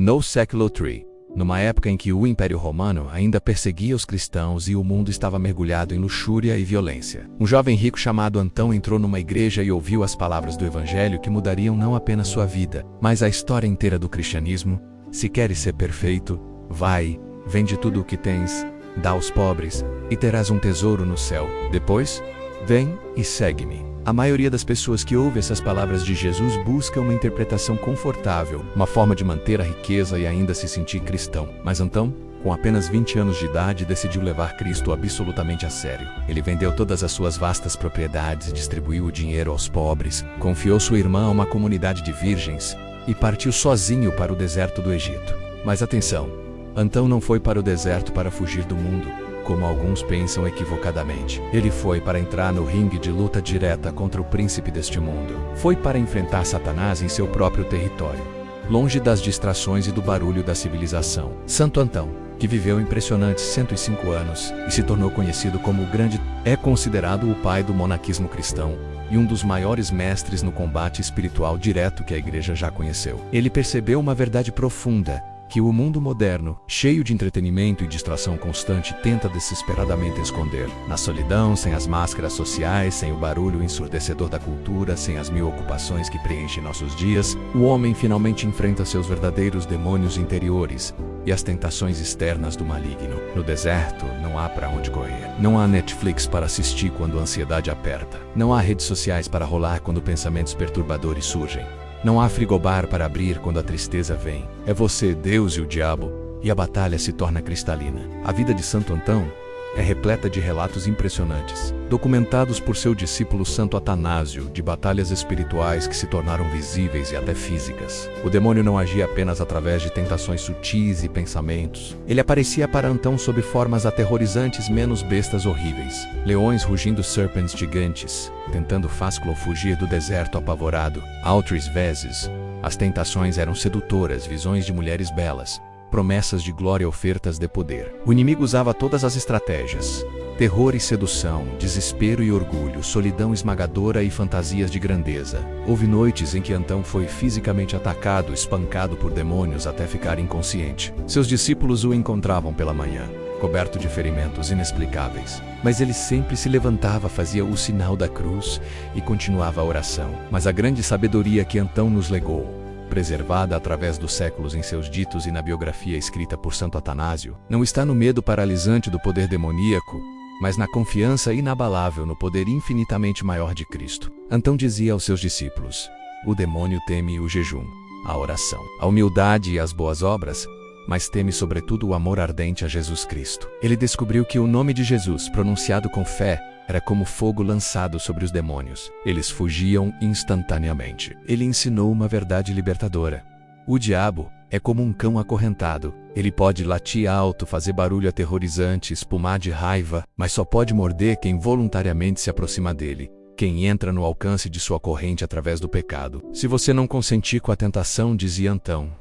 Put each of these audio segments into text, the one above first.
No século III, numa época em que o Império Romano ainda perseguia os cristãos e o mundo estava mergulhado em luxúria e violência, um jovem rico chamado Antão entrou numa igreja e ouviu as palavras do Evangelho que mudariam não apenas sua vida, mas a história inteira do cristianismo. Se queres ser perfeito, vai, vende tudo o que tens, dá aos pobres, e terás um tesouro no céu. Depois, vem e segue-me. A maioria das pessoas que ouve essas palavras de Jesus busca uma interpretação confortável, uma forma de manter a riqueza e ainda se sentir cristão. Mas Antão, com apenas 20 anos de idade, decidiu levar Cristo absolutamente a sério. Ele vendeu todas as suas vastas propriedades, distribuiu o dinheiro aos pobres, confiou sua irmã a uma comunidade de virgens e partiu sozinho para o deserto do Egito. Mas atenção, Antão não foi para o deserto para fugir do mundo, como alguns pensam equivocadamente. Ele foi para entrar no ringue de luta direta contra o príncipe deste mundo. Foi para enfrentar Satanás em seu próprio território, longe das distrações e do barulho da civilização. Santo Antão, que viveu impressionantes 105 anos e se tornou conhecido como o Grande, é considerado o pai do monaquismo cristão e um dos maiores mestres no combate espiritual direto que a igreja já conheceu. Ele percebeu uma verdade profunda, que o mundo moderno, cheio de entretenimento e distração constante, tenta desesperadamente esconder. Na solidão, sem as máscaras sociais, sem o barulho ensurdecedor da cultura, sem as mil ocupações que preenchem nossos dias, o homem finalmente enfrenta seus verdadeiros demônios interiores e as tentações externas do maligno. No deserto, não há para onde correr. Não há Netflix para assistir quando a ansiedade aperta. Não há redes sociais para rolar quando pensamentos perturbadores surgem. Não há frigobar para abrir quando a tristeza vem. É você, Deus e o diabo, e a batalha se torna cristalina. A vida de Santo Antão é repleta de relatos impressionantes, documentados por seu discípulo Santo Atanásio, de batalhas espirituais que se tornaram visíveis e até físicas. O demônio não agia apenas através de tentações sutis e pensamentos. Ele aparecia para Antão sob formas aterrorizantes, menos bestas horríveis. Leões rugindo, serpentes gigantes, tentando Fásculo fugir do deserto apavorado. Outras vezes, as tentações eram sedutoras, visões de mulheres belas, promessas de glória, ofertas de poder. O inimigo usava todas as estratégias: terror e sedução, desespero e orgulho, solidão esmagadora e fantasias de grandeza. Houve noites em que Antão foi fisicamente atacado, espancado por demônios até ficar inconsciente. Seus discípulos o encontravam pela manhã, coberto de ferimentos inexplicáveis. Mas ele sempre se levantava, fazia o sinal da cruz e continuava a oração. Mas a grande sabedoria que Antão nos legou, preservada através dos séculos em seus ditos e na biografia escrita por Santo Atanásio, não está no medo paralisante do poder demoníaco, mas na confiança inabalável no poder infinitamente maior de Cristo. Antão dizia aos seus discípulos: o demônio teme o jejum, a oração, a humildade e as boas obras, mas teme sobretudo o amor ardente a Jesus Cristo. Ele descobriu que o nome de Jesus, pronunciado com fé, era como fogo lançado sobre os demônios. Eles fugiam instantaneamente. Ele ensinou uma verdade libertadora: o diabo é como um cão acorrentado. Ele pode latir alto, fazer barulho aterrorizante, espumar de raiva, mas só pode morder quem voluntariamente se aproxima dele, quem entra no alcance de sua corrente através do pecado. Se você não consentir com a tentação, dizia Antão,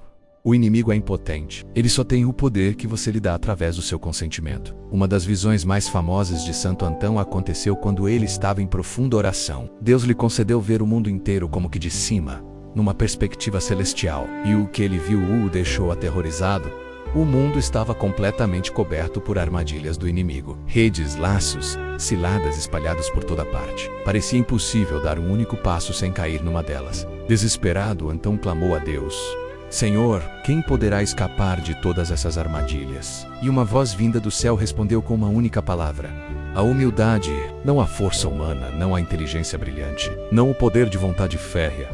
o inimigo é impotente. Ele só tem o poder que você lhe dá através do seu consentimento. Uma das visões mais famosas de Santo Antão aconteceu quando ele estava em profunda oração. Deus lhe concedeu ver o mundo inteiro como que de cima, numa perspectiva celestial, e o que ele viu o deixou aterrorizado. O mundo estava completamente coberto por armadilhas do inimigo. Redes, laços, ciladas espalhadas por toda parte. Parecia impossível dar um único passo sem cair numa delas. Desesperado, Antão clamou a Deus: Senhor, quem poderá escapar de todas essas armadilhas? E uma voz vinda do céu respondeu com uma única palavra: a humildade, não a força humana, não a inteligência brilhante, não o poder de vontade férrea,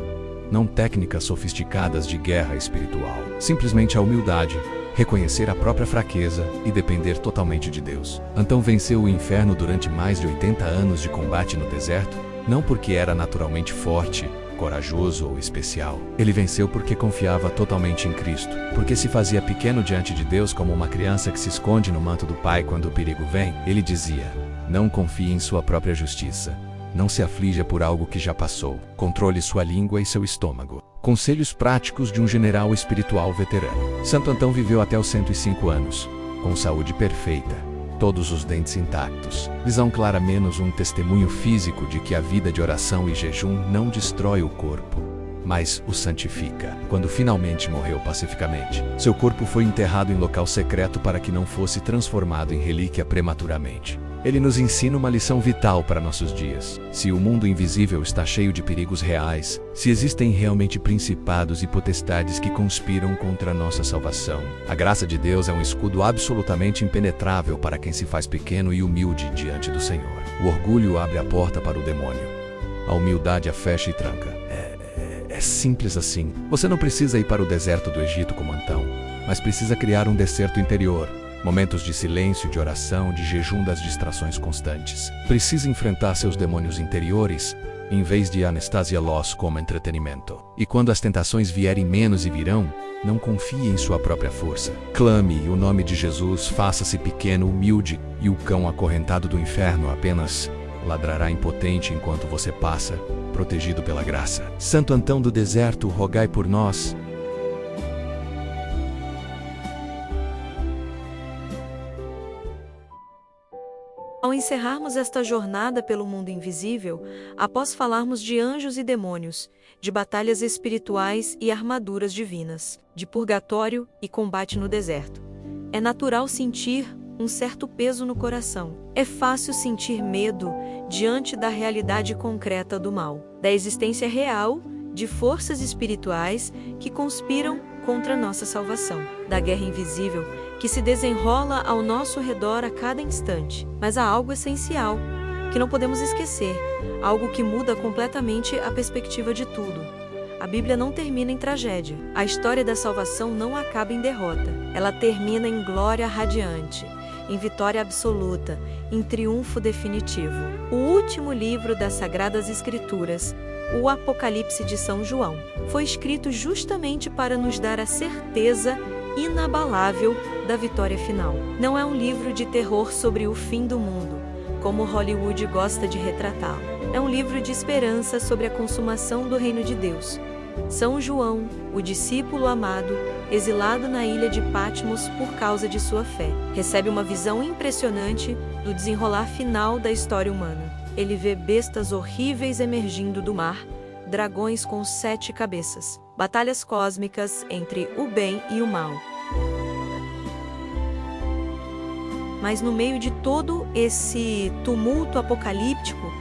não técnicas sofisticadas de guerra espiritual. Simplesmente a humildade, reconhecer a própria fraqueza e depender totalmente de Deus. Antão venceu o inferno durante mais de 80 anos de combate no deserto, não porque era naturalmente forte, corajoso ou especial. Ele venceu porque confiava totalmente em Cristo, porque se fazia pequeno diante de Deus como uma criança que se esconde no manto do Pai quando o perigo vem. Ele dizia: não confie em sua própria justiça, não se aflija por algo que já passou, controle sua língua e seu estômago. Conselhos práticos de um general espiritual veterano. Santo Antão viveu até os 105 anos, com saúde perfeita, todos os dentes intactos. Visão clara, menos um testemunho físico de que a vida de oração e jejum não destrói o corpo, mas o santifica. Quando finalmente morreu pacificamente, seu corpo foi enterrado em local secreto para que não fosse transformado em relíquia prematuramente. Ele nos ensina uma lição vital para nossos dias. Se o mundo invisível está cheio de perigos reais, se existem realmente principados e potestades que conspiram contra a nossa salvação, a graça de Deus é um escudo absolutamente impenetrável para quem se faz pequeno e humilde diante do Senhor. O orgulho abre a porta para o demônio. A humildade a fecha e tranca. É simples assim. Você não precisa ir para o deserto do Egito como Antão, mas precisa criar um deserto interior. Momentos de silêncio, de oração, de jejum das distrações constantes. Precisa enfrentar seus demônios interiores, em vez de anestesiá-los como entretenimento. E quando as tentações vierem menos e virão, não confie em sua própria força. Clame o nome de Jesus, faça-se pequeno, humilde, e o cão acorrentado do inferno apenas ladrará impotente enquanto você passa, protegido pela graça. Santo Antão do deserto, rogai por nós. Ao encerrarmos esta jornada pelo mundo invisível, após falarmos de anjos e demônios, de batalhas espirituais e armaduras divinas, de purgatório e combate no deserto, é natural sentir um certo peso no coração. É fácil sentir medo diante da realidade concreta do mal, da existência real de forças espirituais que conspiram contra nossa salvação, da guerra invisível que se desenrola ao nosso redor a cada instante. Mas há algo essencial que não podemos esquecer, algo que muda completamente a perspectiva de tudo. A Bíblia não termina em tragédia. A história da salvação não acaba em derrota. Ela termina em glória radiante, em vitória absoluta, em triunfo definitivo. O último livro das Sagradas Escrituras, o Apocalipse de São João, foi escrito justamente para nos dar a certeza inabalável da vitória final. Não é um livro de terror sobre o fim do mundo, como Hollywood gosta de retratá-lo. É um livro de esperança sobre a consumação do reino de Deus. São João, o discípulo amado, exilado na ilha de Patmos por causa de sua fé, recebe uma visão impressionante do desenrolar final da história humana. Ele vê bestas horríveis emergindo do mar, dragões com 7 cabeças, batalhas cósmicas entre o bem e o mal. Mas no meio de todo esse tumulto apocalíptico,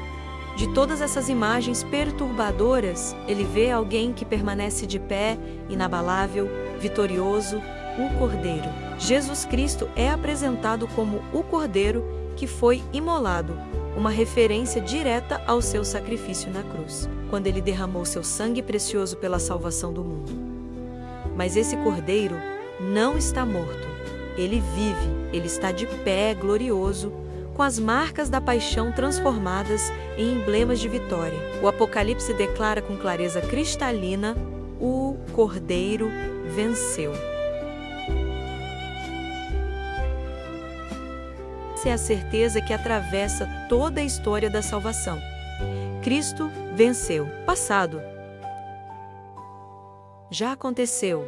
de todas essas imagens perturbadoras, ele vê alguém que permanece de pé, inabalável, vitorioso, o Cordeiro. Jesus Cristo é apresentado como o Cordeiro que foi imolado, uma referência direta ao seu sacrifício na cruz, quando ele derramou seu sangue precioso pela salvação do mundo. Mas esse Cordeiro não está morto. Ele vive, ele está de pé, glorioso, com as marcas da paixão transformadas em emblemas de vitória. O Apocalipse declara com clareza cristalina: o Cordeiro venceu. Essa é a certeza que atravessa toda a história da salvação. Cristo venceu. Passado. Já aconteceu.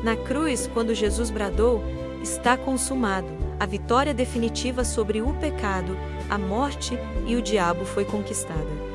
Na cruz, quando Jesus bradou, está consumado. A vitória definitiva sobre o pecado, a morte e o diabo foi conquistada.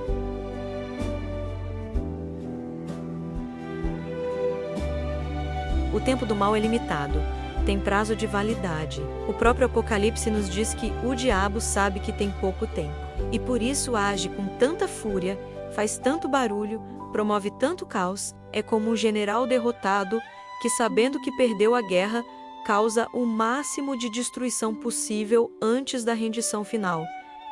O tempo do mal é limitado, tem prazo de validade. O próprio Apocalipse nos diz que o diabo sabe que tem pouco tempo, e por isso age com tanta fúria, faz tanto barulho, promove tanto caos, é como um general derrotado que, sabendo que perdeu a guerra, causa o máximo de destruição possível antes da rendição final.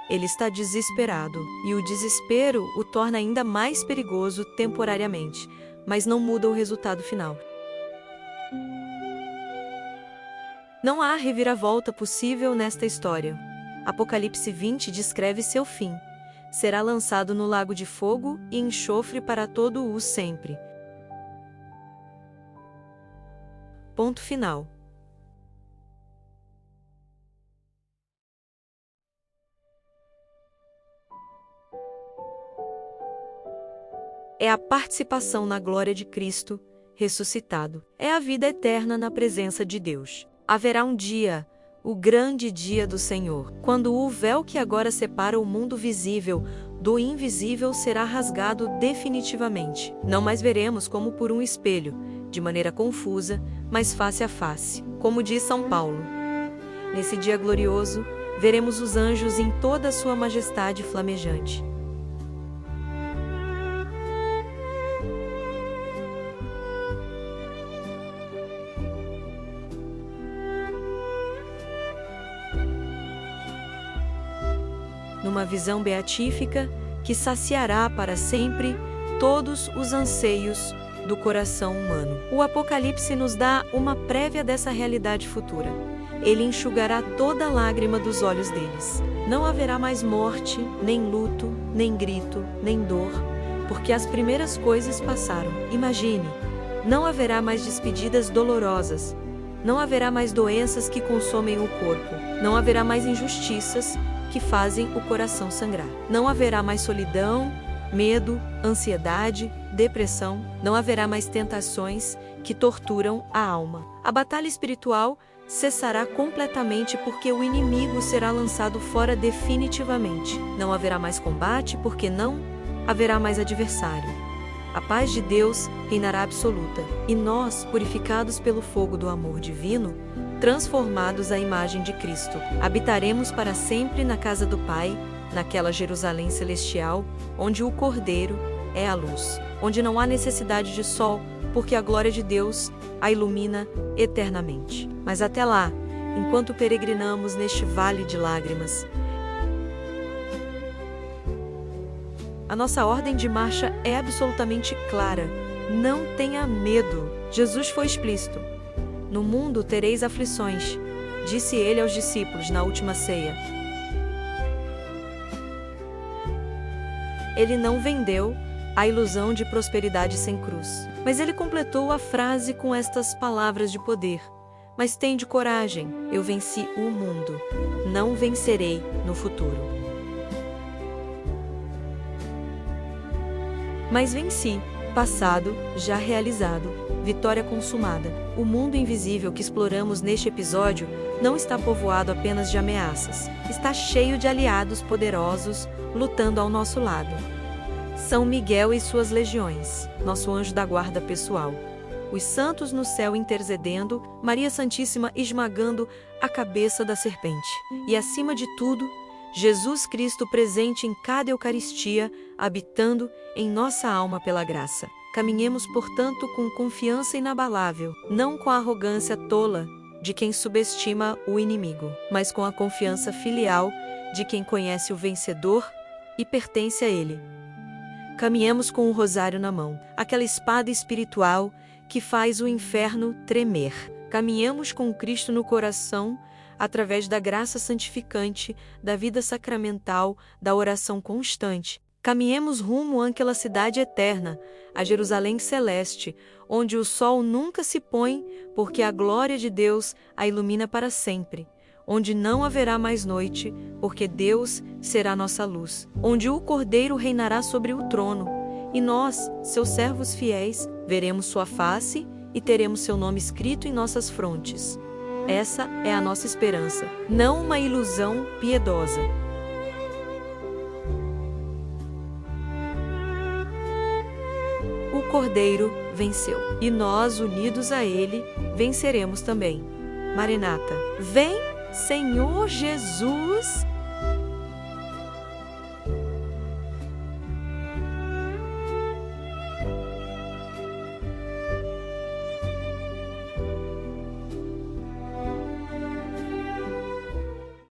Ele está desesperado, e o desespero o torna ainda mais perigoso temporariamente, mas não muda o resultado final. Não há reviravolta possível nesta história. Apocalipse 20 descreve seu fim. Será lançado no lago de fogo e enxofre para todo o sempre. Ponto final. É a participação na glória de Cristo, ressuscitado. É a vida eterna na presença de Deus. Haverá um dia, o grande dia do Senhor, quando o véu que agora separa o mundo visível do invisível será rasgado definitivamente. Não mais veremos como por um espelho, de maneira confusa, mas face a face. Como diz São Paulo, nesse dia glorioso, veremos os anjos em toda a sua majestade flamejante. Numa visão beatífica que saciará para sempre todos os anseios do coração humano. O Apocalipse nos dá uma prévia dessa realidade futura. Ele enxugará toda lágrima dos olhos deles. Não haverá mais morte, nem luto, nem grito, nem dor, porque as primeiras coisas passaram. Imagine, não haverá mais despedidas dolorosas, não haverá mais doenças que consomem o corpo, não haverá mais injustiças que fazem o coração sangrar. Não haverá mais solidão, medo, ansiedade, depressão. Não haverá mais tentações que torturam a alma. A batalha espiritual cessará completamente porque o inimigo será lançado fora definitivamente. Não haverá mais combate porque não haverá mais adversário. A paz de Deus reinará absoluta. E nós, purificados pelo fogo do amor divino, transformados à imagem de Cristo, habitaremos para sempre na casa do Pai, naquela Jerusalém celestial, onde o Cordeiro é a luz, onde não há necessidade de sol, porque a glória de Deus a ilumina eternamente. Mas até lá, enquanto peregrinamos neste vale de lágrimas, a nossa ordem de marcha é absolutamente clara. Não tenha medo. Jesus foi explícito. No mundo tereis aflições, disse ele aos discípulos na última ceia. Ele não vendeu a ilusão de prosperidade sem cruz. Mas ele completou a frase com estas palavras de poder. Mas tende coragem, eu venci o mundo. Não vencerei no futuro. Mas venci, passado, já realizado, vitória consumada. O mundo invisível que exploramos neste episódio não está povoado apenas de ameaças. Está cheio de aliados poderosos lutando ao nosso lado. São Miguel e suas legiões, nosso anjo da guarda pessoal. Os santos no céu intercedendo, Maria Santíssima esmagando a cabeça da serpente. E acima de tudo, Jesus Cristo presente em cada Eucaristia, habitando em nossa alma pela graça. Caminhemos, portanto, com confiança inabalável, não com a arrogância tola de quem subestima o inimigo, mas com a confiança filial de quem conhece o vencedor e pertence a ele. Caminhemos com o rosário na mão, aquela espada espiritual que faz o inferno tremer. Caminhemos com Cristo no coração, através da graça santificante, da vida sacramental, da oração constante. Caminhemos rumo àquela cidade eterna, a Jerusalém celeste, onde o sol nunca se põe, porque a glória de Deus a ilumina para sempre. Onde não haverá mais noite, porque Deus será nossa luz. Onde o Cordeiro reinará sobre o trono, e nós, seus servos fiéis, veremos sua face e teremos seu nome escrito em nossas frontes. Essa é a nossa esperança, não uma ilusão piedosa. O Cordeiro venceu, e nós, unidos a ele, venceremos também. Maranata, vem, Senhor Jesus!